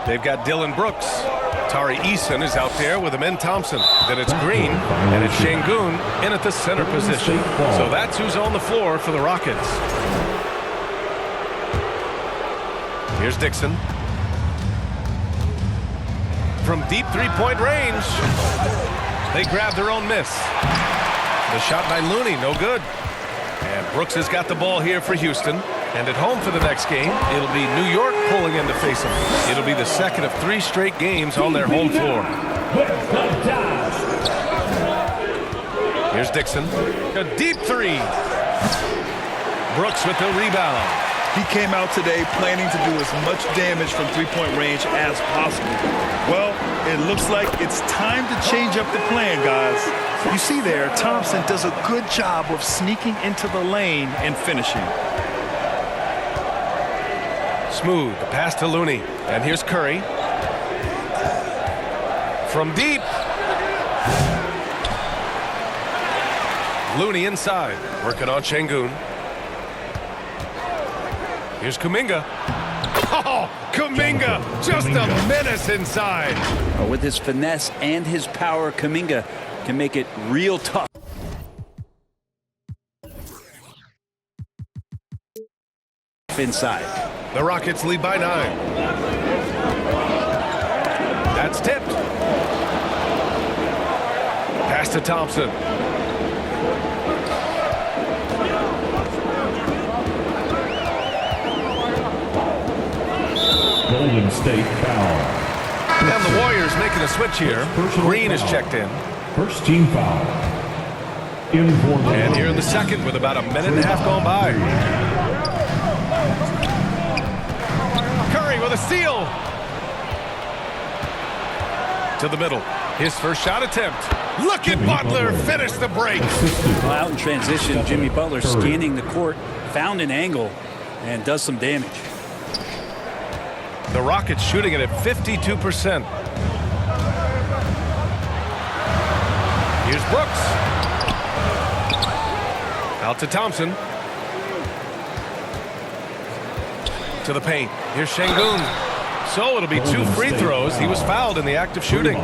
They've got Dylan Brooks. Tari Eason is out there with Amin Thompson. Then it's Green, and it's Shangoon in at the center position. So that's who's on the floor for the Rockets. Here's Dixon. From deep three-point range, they grab their own miss. The shot by Looney, no good. And Brooks has got the ball here for Houston. And at home for the next game, it'll be New York pulling in to face them. It'll be the second of 3 straight games on their home floor. Here's Dixon. A deep three. Brooks with the rebound. He came out today planning to do as much damage from three-point range as possible. Well, it looks like it's time to change up the plan, guys. You see there, Thompson does a good job of sneaking into the lane and finishing. Smooth, the pass to Looney. And here's Curry. From deep. Looney inside, working on Shangoon. Here's Kuminga. Oh, Kuminga, just a menace inside. With his finesse and his power, Kuminga can make it real tough. Inside. The Rockets lead by 9. That's tipped. Pass to Thompson. Golden State foul. And the Warriors making a switch here. Green is checked in. First team foul. And here in the second with about a minute and a half gone by. Curry with a steal. To the middle. His first shot attempt. Look at Butler finish the break. Well, out in transition, Jimmy Butler scanning the court, found an angle, and does some damage. The Rockets shooting it at 52%. Here's Brooks. Out to Thompson. To the paint. Here's Shangoon. So it'll be 2 free throws. He was fouled in the act of shooting.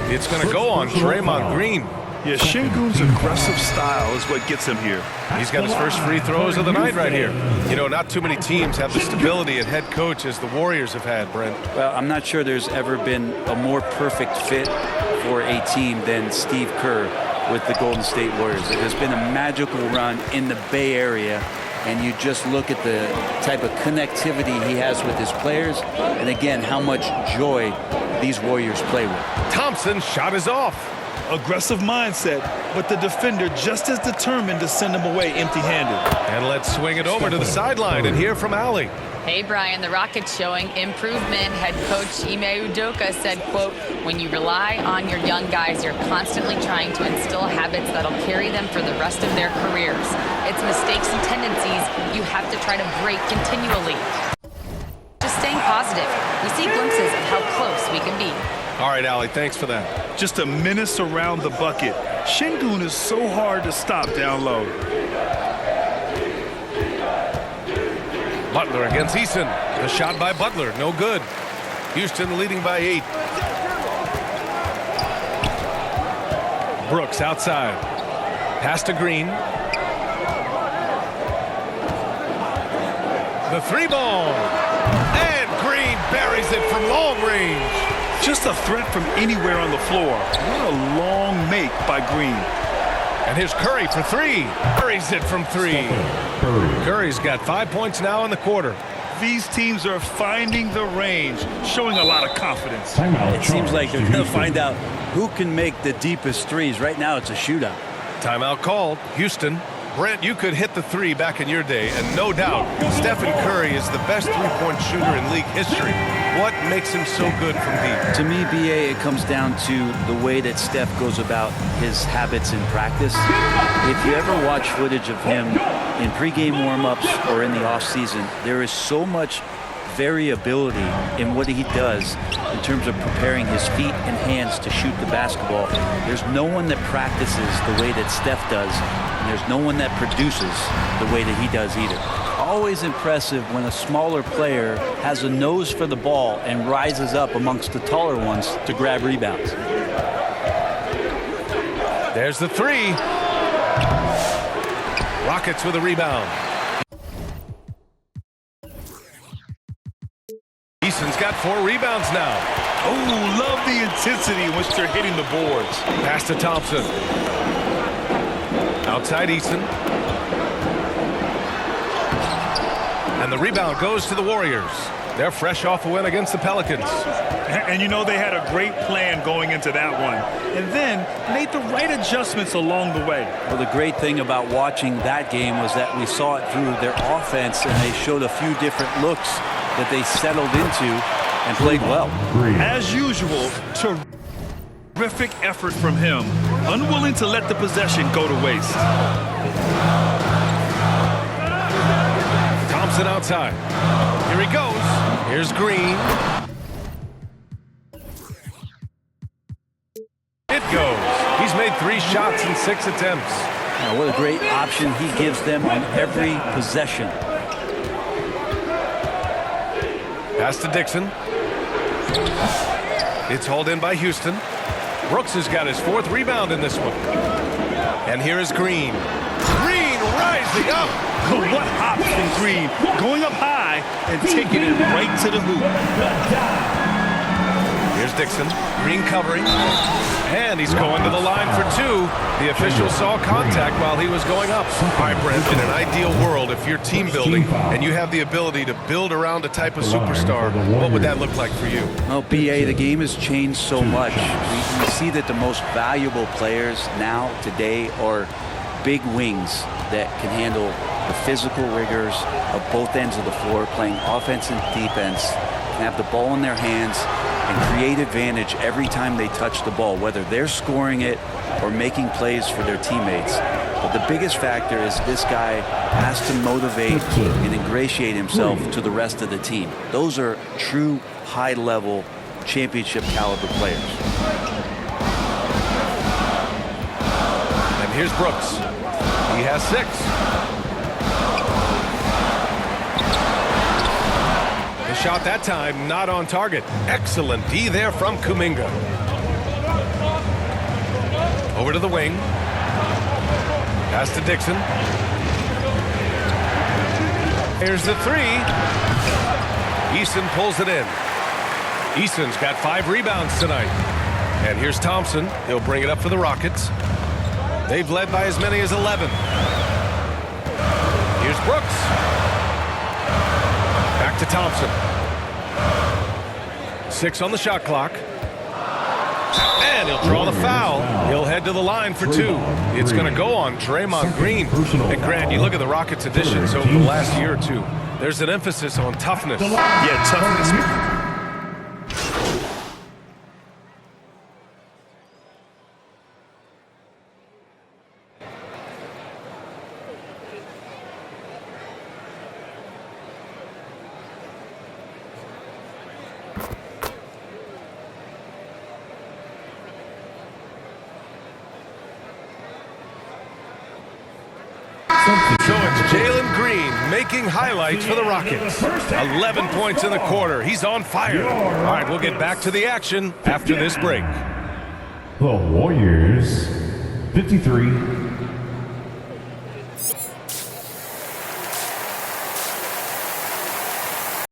It's going to go on Draymond Green. Yeah, Shingoon's aggressive style is what gets him here. He's got his first free throws of the night right here. You know, not too many teams have the stability at head coach as the Warriors have had, Brent. Well, I'm not sure there's ever been a more perfect fit for a team than Steve Kerr with the Golden State Warriors. It has been a magical run in the Bay Area, and you just look at the type of connectivity he has with his players, and again, how much joy these Warriors play with. Thompson's shot is off. Aggressive mindset, but the defender just as determined to send him away empty-handed. And let's swing it over to the sideline and hear from Allie. Hey, Brian, the Rockets showing improvement. Head coach Ime Udoka said, quote, when you rely on your young guys, you're constantly trying to instill habits that'll carry them for the rest of their careers. It's mistakes and tendencies you have to try to break continually. Just staying positive. We see glimpses of how close we can be. All right, Allie, thanks for that. Just a menace around the bucket. Shingun is so hard to stop down low. Butler against Eason. The shot by Butler, no good. Houston leading by 8. Brooks outside. Pass to Green. The 3-ball. And Green buries it from long range. Just a threat from anywhere on the floor. What a long make by Green. And here's Curry for 3. Buries it from 3. Curry's got 5 points now in the quarter. These teams are finding the range, showing a lot of confidence. It seems like they're going to find out who can make the deepest threes. Right now, it's a shootout. Timeout called. Houston. Brent, you could hit the 3 back in your day, and no doubt, Stephen Curry is the best three-point shooter in league history. What makes him so good from deep? To me, BA, it comes down to the way that Steph goes about his habits in practice. If you ever watch footage of him in pregame warm-ups or in the offseason, there is so much variability in what he does in terms of preparing his feet and hands to shoot the basketball. There's no one that practices the way that Steph does, and there's no one that produces the way that he does either. always impressive when a smaller player has a nose for the ball and rises up amongst the taller ones to grab rebounds. There's the three. Rockets with a rebound. Easton's got 4 rebounds now. Oh, love the intensity in which they're hitting the boards. Pass to Thompson. Outside Easton. And the rebound goes to the Warriors. They're fresh off a win against the Pelicans. And you know they had a great plan going into that one. And then made the right adjustments along the way. Well, the great thing about watching that game was that we saw it through their offense, and they showed a few different looks that they settled into and played well. As usual, terrific effort from him. Unwilling to let the possession go to waste. Thompson outside. Here he goes. Here's Green. It goes. He's made 3 shots in 6 attempts. Now, what a great option he gives them on every possession. Pass to Dixon. It's hauled in by Houston. Brooks has got his 4th rebound in this one. And here is Green. Green rising up. What hops from Green, going up high and taking it right to the hoop. Here's Dixon. Green covering. And he's going to the line for 2. The official saw contact while he was going up. All right, Brent, in an ideal world, if you're team building and you have the ability to build around a type of superstar, what would that look like for you? Well, BA, the game has changed so much. We see that the most valuable players now, today, are big wings that can handle the physical rigors of both ends of the floor, playing offense and defense, can have the ball in their hands and create advantage every time they touch the ball, whether they're scoring it or making plays for their teammates. But the biggest factor is this guy has to motivate and ingratiate himself to the rest of the team. Those are true high-level championship caliber players. And here's Brooks. He has 6. The shot that time not on target. Excellent D there from Kuminga. Over to the wing. Pass to Dixon. Here's the 3. Easton pulls it in. Easton's got 5 rebounds tonight. And here's Thompson. He'll bring it up for the Rockets. They've led by as many as 11. Here's Brooks. Back to Thompson. 6 on the shot clock. And he'll draw the foul. He'll head to the line for 2. It's going to go on Draymond Green. And Grant, you look at the Rockets' additions over the last year or 2. There's an emphasis on toughness. Yeah, toughness. So it's Jalen Green making highlights for the Rockets. 11 points in the quarter. He's on fire. All right, we'll get back to the action after this break. The Warriors 53,